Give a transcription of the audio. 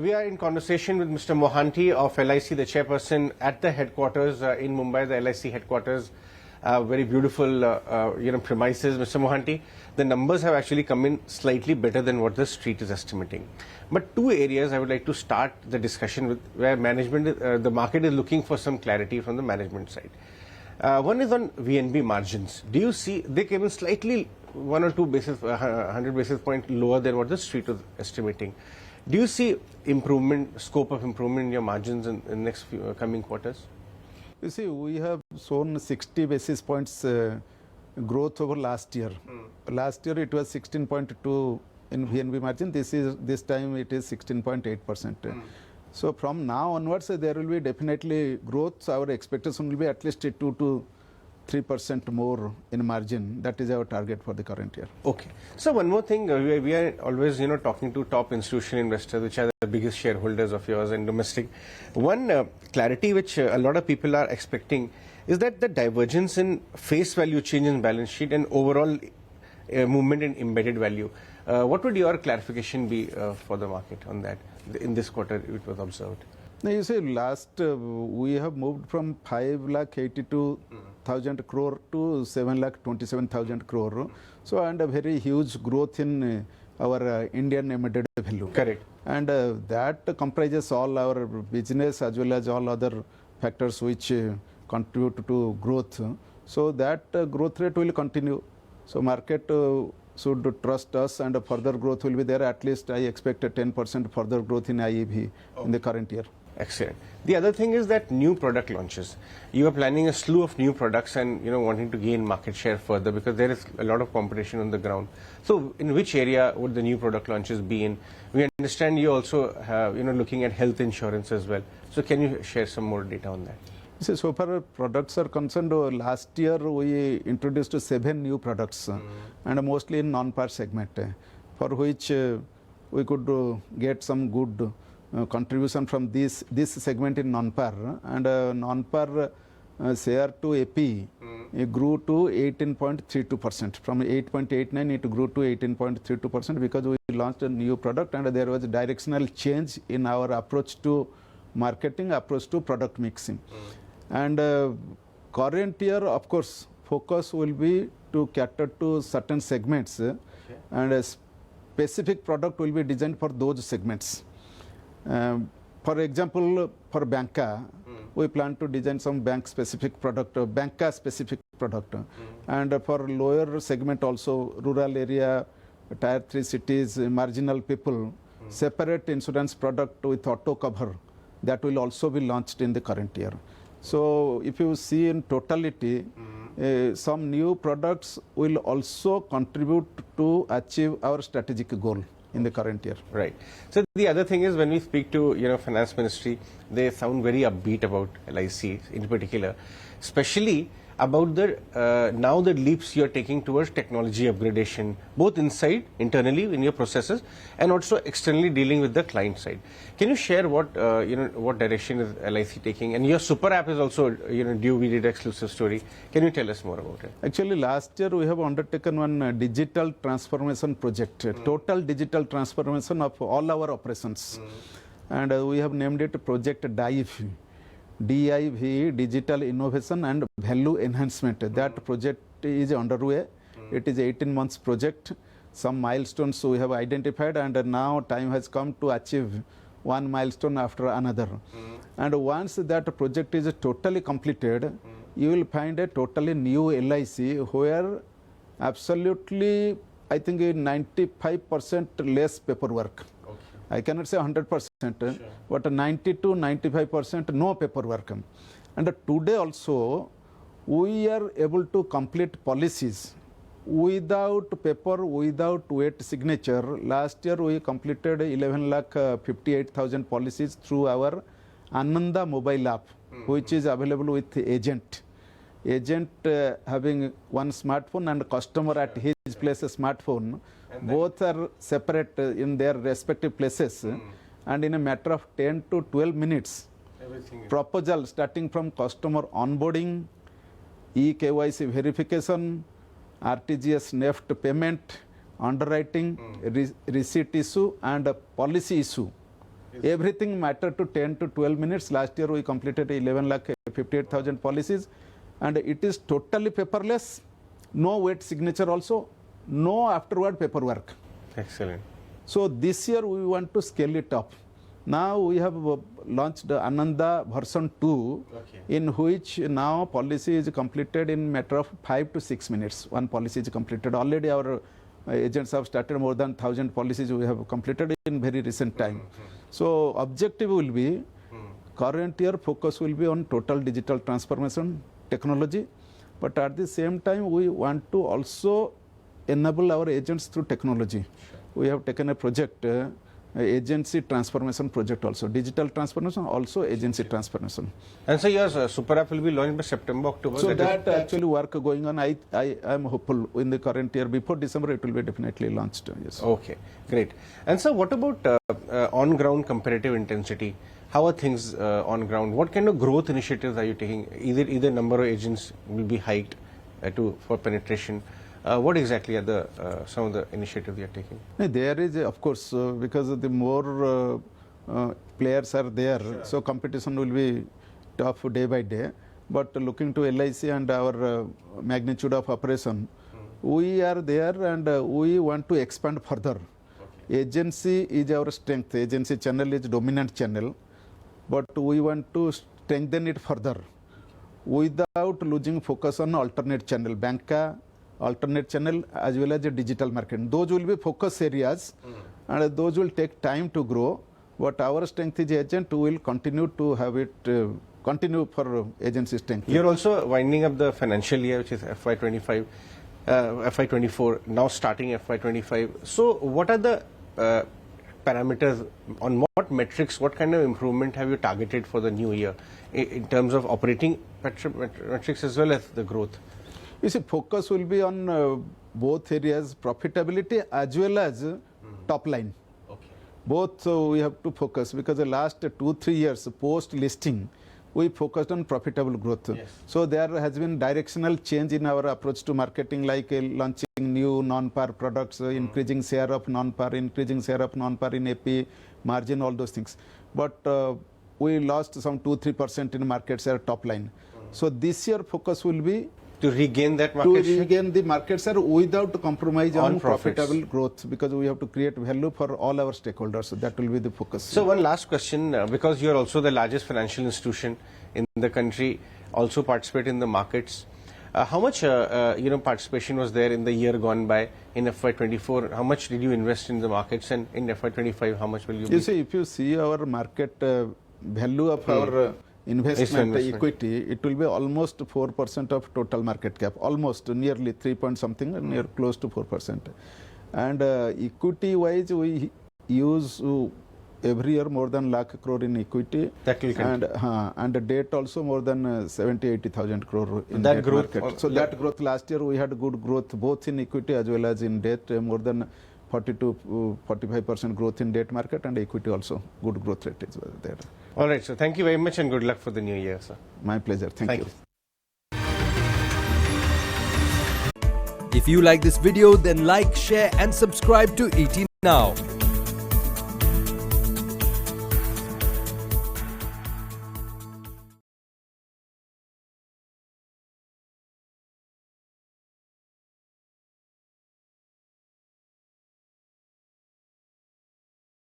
We are in conversation with Mr. Mohanty of LIC, the chairperson at the headquarters in Mumbai, the LIC headquarters. Very beautiful, premises, Mr. Mohanty. The numbers have actually come in slightly better than what the street is estimating. But two areas I would like to start the discussion with, where management, the market is looking for some clarity from the management side. One is on VNB margins. Do you see they came in slightly 1 or 2 basis, 100 basis point lower than what the street was estimating? Do you see improvement, scope of improvement in your margins in the next few coming quarters? You see, we have shown 60 basis points growth over last year. Last year it was 16.2 in VNB margin. This time it is 16.8%. So from now onwards, there will be definitely growth. Our expectation will be at least 2 to 3% more in margin. That is our target for the current year. Okay. So one more thing, we are always, talking to top institutional investors, which are the biggest shareholders of yours and domestic. One clarity which a lot of people are expecting is that the divergence in face value change in balance sheet and overall movement in embedded value. What would your clarification be for the market on that in this quarter it was observed? Now you see, last we have moved from 5,82,000 crore to 7,27,000 crore. So, and a very huge growth in our Indian embedded value. Correct. And that comprises all our business as well as all other factors which contribute to growth. So that growth rate will continue. So market should trust us, and further growth will be there. At least I expect a 10% further growth in IEV in the current year. Excellent. The other thing is that new product launches. You are planning a slew of new products and wanting to gain market share further because there is a lot of competition on the ground. So in which area would the new product launches be in? We understand you also have looking at health insurance as well. So can you share some more data on that? So far products are concerned, last year we introduced 7 new products and mostly in non-par segment, for which we could get some good contribution from this segment in non-par, and non-par share to AP it grew to 18.32%. From 8.89 it grew to 18.32% because we launched a new product and there was a directional change in our approach to marketing, approach to product mixing. And current year, of course, focus will be to cater to certain segments, and a specific product will be designed for those segments. For example, for banca, we plan to design some bank specific product, banca specific product. And for lower segment also, rural area, tier 3 cities, marginal people, separate insurance product with auto cover, that will also be launched in the current year. So if you see in totality, some new products will also contribute to achieve our strategic goal in the current year. Right. So the other thing is when we speak to finance ministry, they sound very upbeat about LIC in particular, especially about the now the leaps you are taking towards technology upgradation, both inside, internally in your processes, and also externally dealing with the client side. Can you share what what direction is LIC taking? And your super app is also due. We did exclusive story. Can you tell us more about it? Actually, last year we have undertaken one digital transformation project, total digital transformation of all our operations, and we have named it Project DIVE. DIV, Digital Innovation and Value Enhancement. That project is underway. It is 18 months project. Some milestones we have identified, and now time has come to achieve one milestone after another. And once that project is totally completed, you will find a totally new LIC where absolutely, I think 95% less paperwork. I cannot say 100%, but 90 to 95% no paperwork. And today also, we are able to complete policies without paper, without wet signature. Last year, we completed 11,58,000 policies through our Ananda mobile app, which is available with agent. Agent having one smartphone and customer at his place a smartphone. Both are separate in their respective places, and in a matter of 10 to 12 minutes, proposal starting from customer onboarding, eKYC verification, RTGS NEFT payment, underwriting, receipt issue and policy issue. Everything matter to 10 to 12 minutes. Last year we completed 11,58,000 policies, and it is totally paperless. No wet signature also, no afterward paperwork. Excellent. So this year we want to scale it up. Now we have launched Ananda version 2, in which now policy is completed in matter of 5 to 6 minutes. One policy is completed. Already our agents have started more than 1,000 policies we have completed in very recent time. So objective will be, current year focus will be on total digital transformation technology, but at the same time we want to also enable our agents through technology. We have taken a project, agency transformation project also, digital transformation, also agency transformation. And so your super app will be launched by September, October? So that actually work going on. I am hopeful in the current year, before December it will be definitely launched. Yes. Okay, great. And so what about on-ground competitive intensity? How are things on ground? What kind of growth initiatives are you taking? Either number of agents will be hiked for penetration. What exactly are some of the initiatives you are taking? There is, of course, because the more players are there, so competition will be tough day by day. But looking to LIC and our magnitude of operation, we are there and we want to expand further. Agency is our strength. Agency channel is dominant channel, but we want to strengthen it further without losing focus on alternate channel, banca, alternate channel, as well as a digital market. Those will be focus areas, and those will take time to grow. But our strength is agent. We will continue to have it, continue for agency strength. You're also winding up the financial year, which is FY25, FY24, now starting FY25. So what are the parameters, on what metrics, what kind of improvement have you targeted for the new year in terms of operating metrics as well as the growth? You see, focus will be on both areas, profitability as well as top line. Both we have to focus, because the last 2-3 years post listing, we focused on profitable growth. So there has been directional change in our approach to marketing, like launching new non-par products, increasing share of non-par, increasing share of non-par in AP, margin, all those things. But we lost some 2-3% in market share top line. So this year focus will be to regain that market share? To regain the market share without compromise on profitable growth, because we have to create value for all our stakeholders. So that will be the focus. So one last question, because you are also the largest financial institution in the country, also participate in the markets. How much participation was there in the year gone by in FY24? How much did you invest in the markets, and in FY25 how much will you? You see, if you see our market value of our investment equity, it will be almost 4% of total market cap, almost nearly 3 point something, near close to 4%. And equity wise, we use every year more than lakh crore in equity. That will continue. And the debt also more than 70-80,000 crore in that debt growth market. So that growth last year we had good growth both in equity as well as in debt, more than 40 to 45% growth in debt market, and equity also good growth rate is there. All right, so thank you very much and good luck for the new year, sir. My pleasure. Thank you. If you like this video, then like, share and subscribe to ET Now.